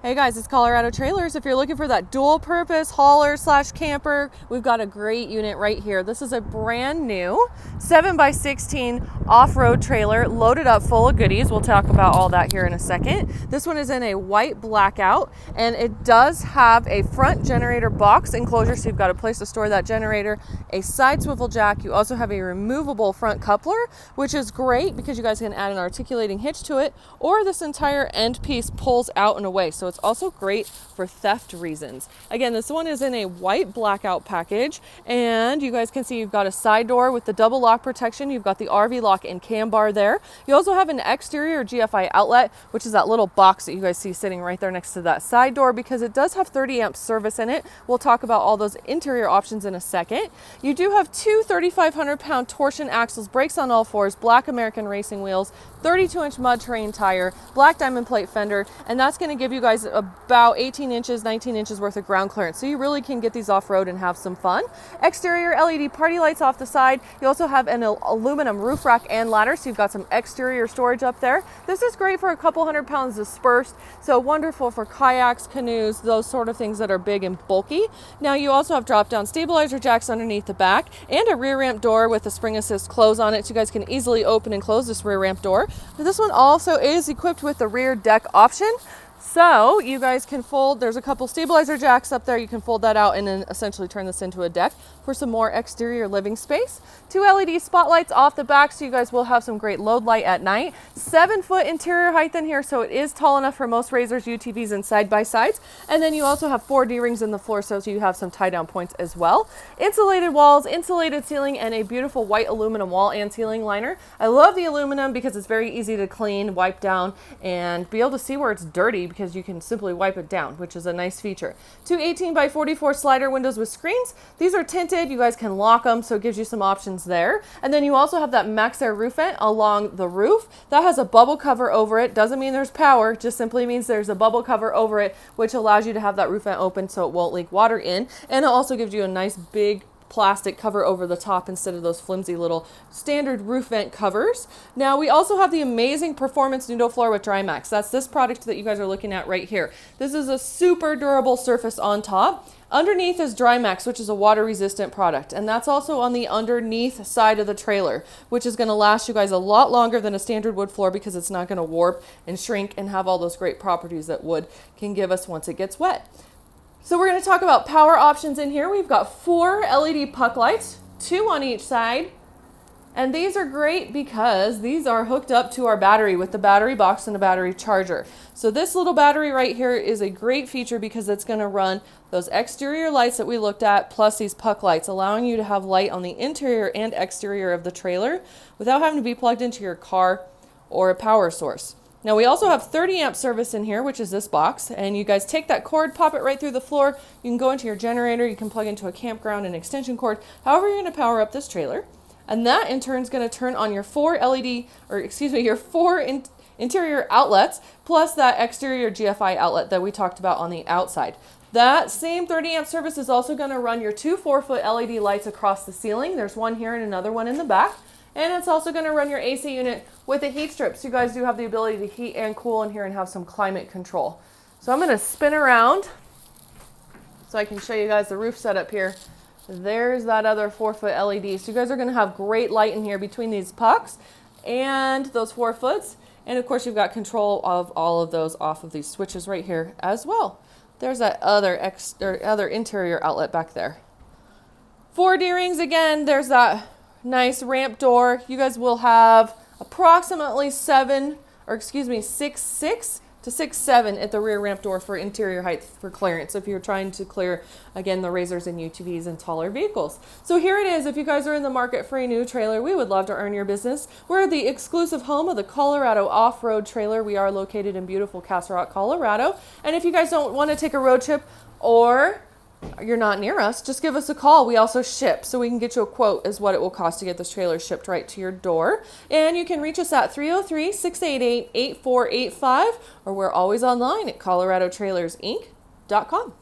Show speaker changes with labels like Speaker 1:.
Speaker 1: Hey guys, it's Colorado Trailers. If you're looking for that dual purpose hauler slash camper, we've got a great unit right here. This is a brand new 7x16 off-road trailer loaded up full of goodies. We'll talk about all that here in a second. This one is in a white blackout, and it does have a front generator box enclosure, so you've got a place to store that generator, a side swivel jack. You also have a removable front coupler, which is great because you guys can add an articulating hitch to it, or this entire end piece pulls out and away. So it's also great for theft reasons. Again, this one is in a white blackout package, and you guys can see you've got a side door with the double lock protection. You've got the RV lock and cam bar there. You also have an exterior GFI outlet, which is that little box that you guys see sitting right there next to that side door, because it does have 30 amp service in it. We'll talk about all those interior options in a second. You do have two 3,500 pound torsion axles, brakes on all fours, black American racing wheels, 32-inch Mudterrain tire, black diamond plate fender, and that's going to give you guys about 18 inches, 19 inches worth of ground clearance. So you really can get these off-road and have some fun. Exterior LED party lights off the side. You also have an aluminum roof rack and ladder, so you've got some exterior storage up there. This is great for a couple 100 pounds dispersed, so wonderful for kayaks, canoes, those sort of things that are big and bulky. Now you also have drop-down stabilizer jacks underneath the back and a rear ramp door with a spring assist close on it, so you guys can easily open and close this rear ramp door. This one also is equipped with the rear deck option. So you guys can fold, there's a couple stabilizer jacks up there, you can fold that out and then essentially turn this into a deck for some more exterior living space. Two LED spotlights off the back, so you guys will have some great load light at night. 7-foot interior height in here, so it is tall enough for most RZRs, UTVs, and side-by-sides. And then you also have 4 D-rings in the floor, so you have some tie-down points as well. Insulated walls, insulated ceiling, and a beautiful white aluminum wall and ceiling liner. I love the aluminum because it's very easy to clean, wipe down, and be able to see where it's dirty, because you can simply wipe it down, which is a nice feature. Two 18x44 slider windows with screens. These are tinted. You guys can lock them, so it gives you some options there. And then you also have that Maxx Air roof vent along the roof. That has a bubble cover over it. Doesn't mean there's power, just simply means there's a bubble cover over it, which allows you to have that roof vent open so it won't leak water in. And it also gives you a nice big plastic cover over the top instead of those flimsy little standard roof vent covers. Now we also have the amazing performance Nudo floor with Max. That's this product that you guys are looking at right here. This is a super durable surface on top. Underneath is Max, which is a water resistant product, and that's also on the underneath side of the trailer, which is going to last you guys a lot longer than a standard wood floor because it's not going to warp and shrink and have all those great properties that wood can give us once it gets wet. So we're going to talk about power options in here. We've got 4 LED puck lights, 2 on each side. And these are great because these are hooked up to our battery with the battery box and a battery charger. So this little battery right here is a great feature because it's going to run those exterior lights that we looked at plus these puck lights, allowing you to have light on the interior and exterior of the trailer without having to be plugged into your car or a power source. Now we also have 30 amp service in here, which is this box, and you guys take that cord, pop it right through the floor. You can go into your generator, you can plug into a campground and extension cord, however you're going to power up this trailer. And that in turn is going to turn on your 4 interior outlets plus that exterior GFI outlet that we talked about on the outside. That same 30 amp service is also going to run your 2 4-foot LED lights across the ceiling. There's one here and another one in the back. And it's also going to run your AC unit with a heat strip. So you guys do have the ability to heat and cool in here and have some climate control. So I'm going to spin around so I can show you guys the roof setup here. There's that other 4-foot LED. So you guys are going to have great light in here between these pucks and those 4 foots. And of course you've got control of all of those off of these switches right here as well. There's that other interior outlet back there. 4 D-rings again. There's that nice ramp door. You guys will have approximately 6'6" to 6'7" at the rear ramp door for interior height for clearance if you're trying to clear, again, the RZRs and UTVs and taller vehicles. So here it is. If you guys are in the market for a new trailer, we would love to earn your business. We're the exclusive home of the Colorado Off-Road Trailer. We are located in beautiful Castle Rock, Colorado. And if you guys don't want to take a road trip or you're not near us, just give us a call. We also ship, so we can get you a quote as what it will cost to get this trailer shipped right to your door. And you can reach us at 303-688-8485, or we're always online at coloradotrailersinc.com.